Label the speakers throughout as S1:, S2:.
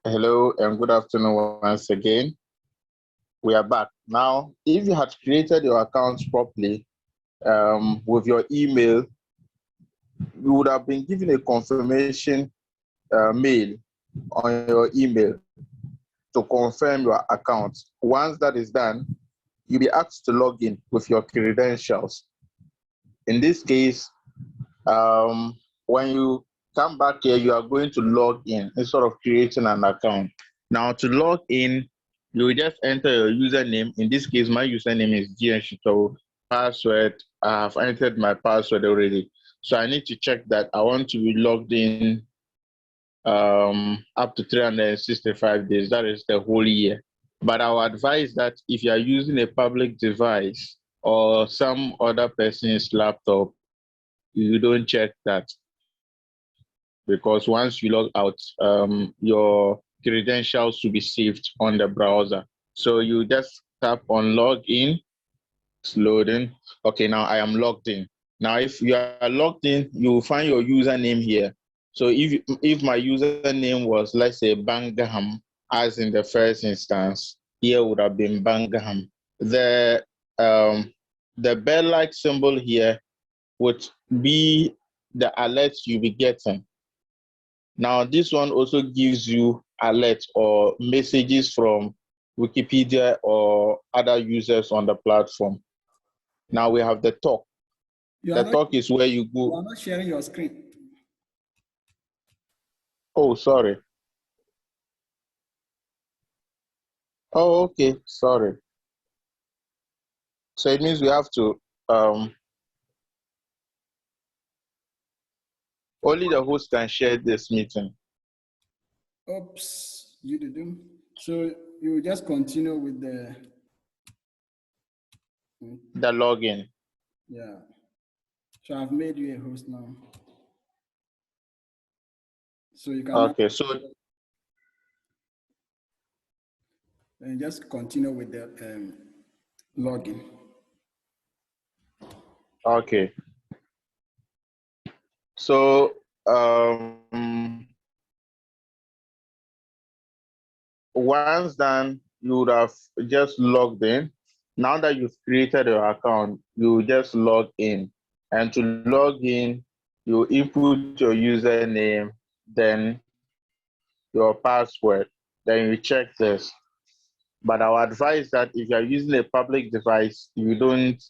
S1: Hello and good afternoon once again. We are back. Now, if you had created your account properly with your email, you would have been given a confirmation mail on your email to confirm your account. Once that is done, you'll be asked to log in with your credentials. In this case, when you come back here, you are going to log in instead of creating an account. Now, to log in, you will just enter your username. In this case, my username is GNShito. Password, I have entered my password already. So I need to check that I want to be logged in up to 365 days. That is the whole year. But I would advise that if you are using a public device or some other person's laptop, you don't check that, because once you log out, your credentials will be saved on the browser. So you just tap on login. It's loading. Okay, now I am logged in. Now, if you are logged in, you will find your username here. So if my username was, let's say, Bangham, as in the first instance, here would have been Bangham. The bell-like symbol here would be the alerts you'll be getting. Now, this one also gives you alerts or messages from Wikipedia or other users on the platform. Now we have the talk. The talk is where you go.
S2: You are not sharing your screen.
S1: Oh, sorry. Oh, okay, sorry. So it means we have to, only the host can share this meeting.
S2: Oops, you didn't. So you just continue with the
S1: login.
S2: Yeah. So I've made you a host now. So you can.
S1: Okay, so
S2: and just continue with the login.
S1: Okay. So once done, you would have just logged in. Now that you've created your account, you just log in. And to log in, you input your username, then your password, then you check this. But I would advise that if you're using a public device, you don't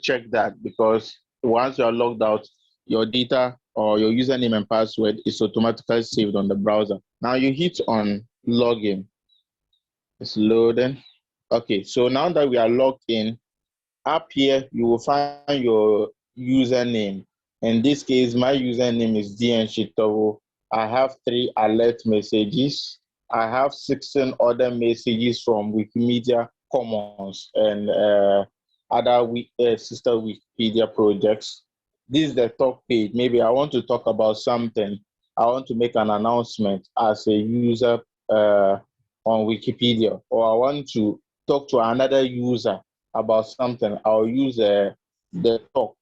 S1: check that, because once you're logged out, your data or your username and password is automatically saved on the browser. Now you hit on login. It's loading. Okay, so now that we are logged in, up here you will find your username. In this case, my username is DNShito. I have 3 alert messages. I have 16 other messages from Wikimedia Commons and other sister Wikipedia projects. This is the talk page. Maybe I want to talk about something. I want to make an announcement as a user on Wikipedia, or I want to talk to another user about something. I'll use the talk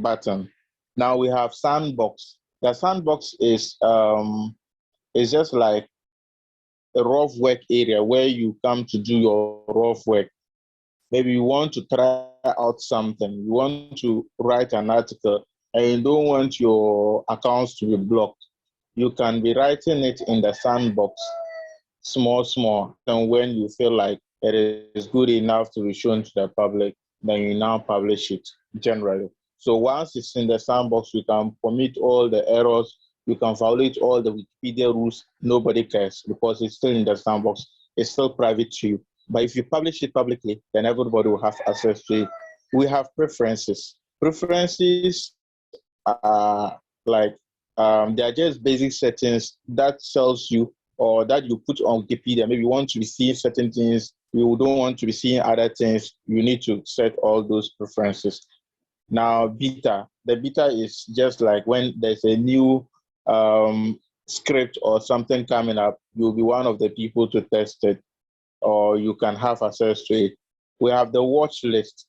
S1: button. Now we have sandbox. The sandbox is just like a rough work area where you come to do your rough work. Maybe you want to try out something, you want to write an article, and you don't want your accounts to be blocked. You can be writing it in the sandbox, small, and when you feel like it is good enough to be shown to the public, then you now publish it generally. So once it's in the sandbox, you can commit all the errors, you can violate all the Wikipedia rules, nobody cares, because it's still in the sandbox, it's still private to you. But if you publish it publicly, then everybody will have access to it. We have preferences. Preferences are like, they are just basic settings that tells you, or that you put on Wikipedia. Maybe you want to be seeing certain things, you don't want to be seeing other things, you need to set all those preferences. Now, beta. The beta is just like when there's a new script or something coming up, you'll be one of the people to test it, or you can have access to it. We have the watch list.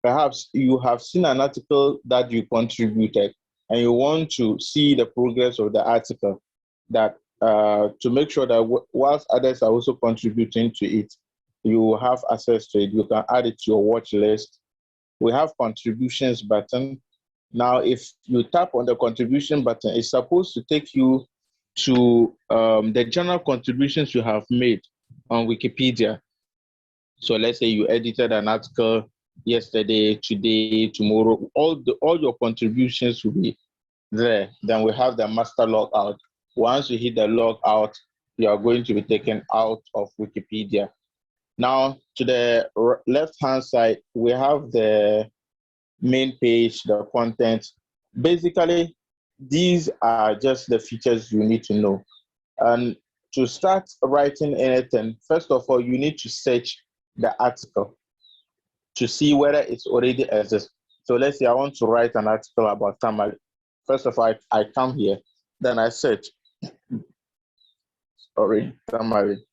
S1: Perhaps you have seen an article that you contributed and you want to see the progress of the article, that to make sure that whilst others are also contributing to it, you have access to it. You can add it to your watch list. We have contributions button. Now, if you tap on the contribution button, it's supposed to take you to the general contributions you have made on Wikipedia. So let's say you edited an article yesterday, today, tomorrow, all your contributions will be there. Then we have the master logout. Once you hit the logout, you are going to be taken out of Wikipedia. Now, to the left-hand side, we have the main page, the content. Basically, these are just the features you need to know. And to start writing anything, first of all, you need to search the article to see whether it's already exists. So let's say I want to write an article about Tamale. First of all, I come here, then I search, Tamale.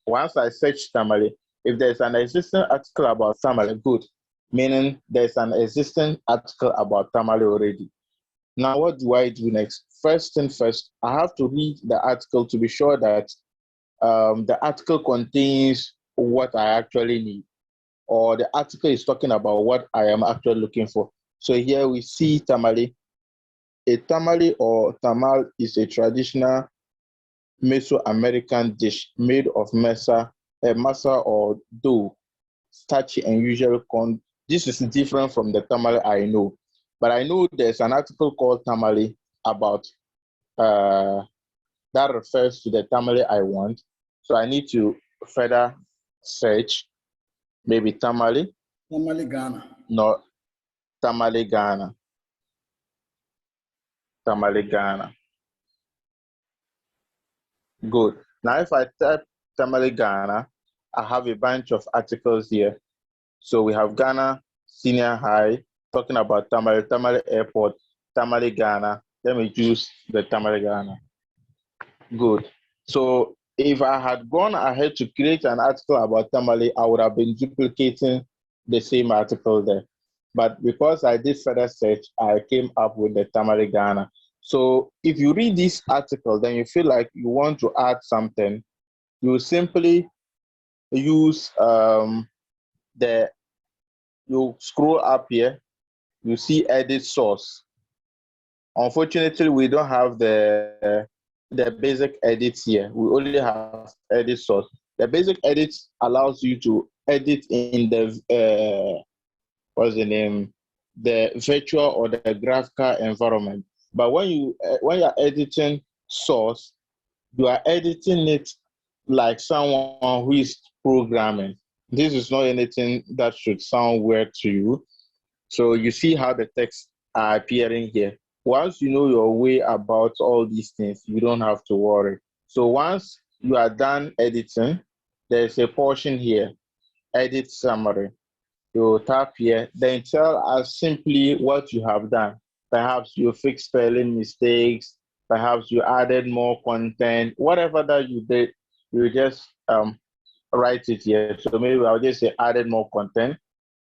S1: Once I search Tamale, if there's an existing article about Tamale, good, meaning there's an existing article about Tamale already. Now, what do I do next? First thing first, I have to read the article to be sure that the article contains what I actually need, or the article is talking about what I am actually looking for. So here we see tamale. A tamale or tamal is a traditional Mesoamerican dish made of masa or dough, starchy and usually corn. This is different from the tamale I know, but I know there's an article called tamale about that refers to the tamale I want. So I need to further search, maybe tamale.
S2: Tamale Ghana.
S1: No, tamale Ghana. Tamale Ghana. Good. Now, if I type Tamale Ghana, I have a bunch of articles here. So we have Ghana Senior High, talking about Tamale Airport, Tamale Ghana. Let me choose the Tamale Ghana. Good. So if I had gone ahead to create an article about Tamale, I would have been duplicating the same article there. But because I did further search, I came up with the Tamale Ghana. So if you read this article, then you feel like you want to add something, you simply use you scroll up here, you see edit source. Unfortunately, we don't have the basic edits here. We only have edit source. The basic edits allows you to edit in the what's the name, the virtual or the graphical environment. But when you are editing source, you are editing it like someone who is programming. This is not anything that should sound weird to you. So you see how the text are appearing here. Once you know your way about all these things, you don't have to worry. So once you are done editing, there's a portion here, edit summary. You tap here, then tell us simply what you have done. Perhaps you fixed spelling mistakes, perhaps you added more content, whatever that you did, you just write it here. So maybe I'll just say added more content.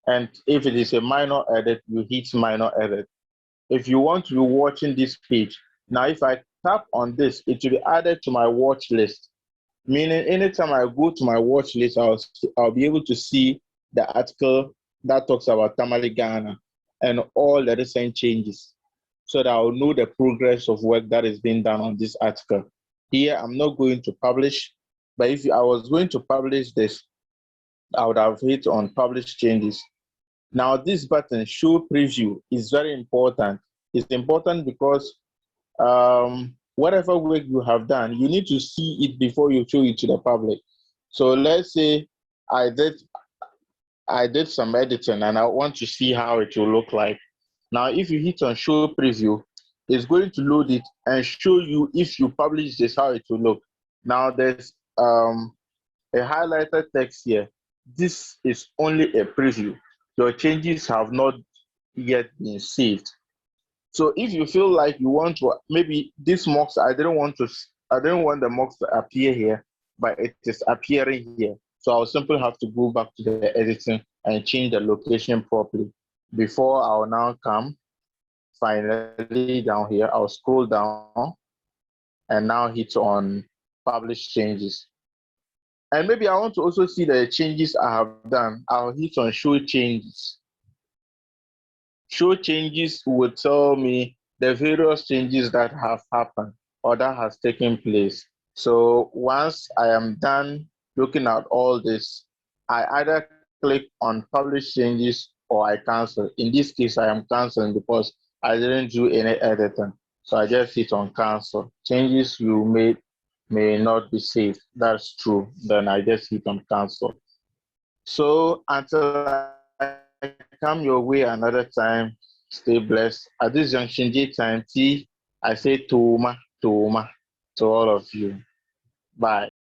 S1: And if it is a minor edit, you hit minor edit. If you want to be watching this page, now if I tap on this, it will be added to my watch list. Meaning anytime I go to my watch list, I'll be able to see the article that talks about Tamale Ghana and all the recent changes, so that I'll know the progress of work that is being done on this article. Here, I'm not going to publish, but if I was going to publish this, I would have hit on publish changes. Now, this button, show preview, is very important. It's important because whatever work you have done, you need to see it before you show it to the public. So let's say I did some editing and I want to see how it will look like. Now, if you hit on show preview, it's going to load it and show you if you publish this, how it will look. Now, there's a highlighted text here. This is only a preview. Your changes have not yet been saved. So if you feel like you want to, maybe this mocks, I didn't want the mocks to appear here, but it is appearing here. So I'll simply have to go back to the editing and change the location properly. Before I'll now come finally down here, I'll scroll down. and now hit on publish changes. And maybe I want to also see the changes I have done. I'll hit on show changes. Show changes will tell me the various changes that have happened or that has taken place. So once I am done looking at all this, I either click on publish changes or I cancel. In this case, I am canceling because I didn't do any editing. So I just hit on cancel. Changes you made may not be saved. That's true. Then I just hit on cancel. So until I come your way another time, stay blessed. At this junction, J time T, I say Toma, Toma to all of you. Bye.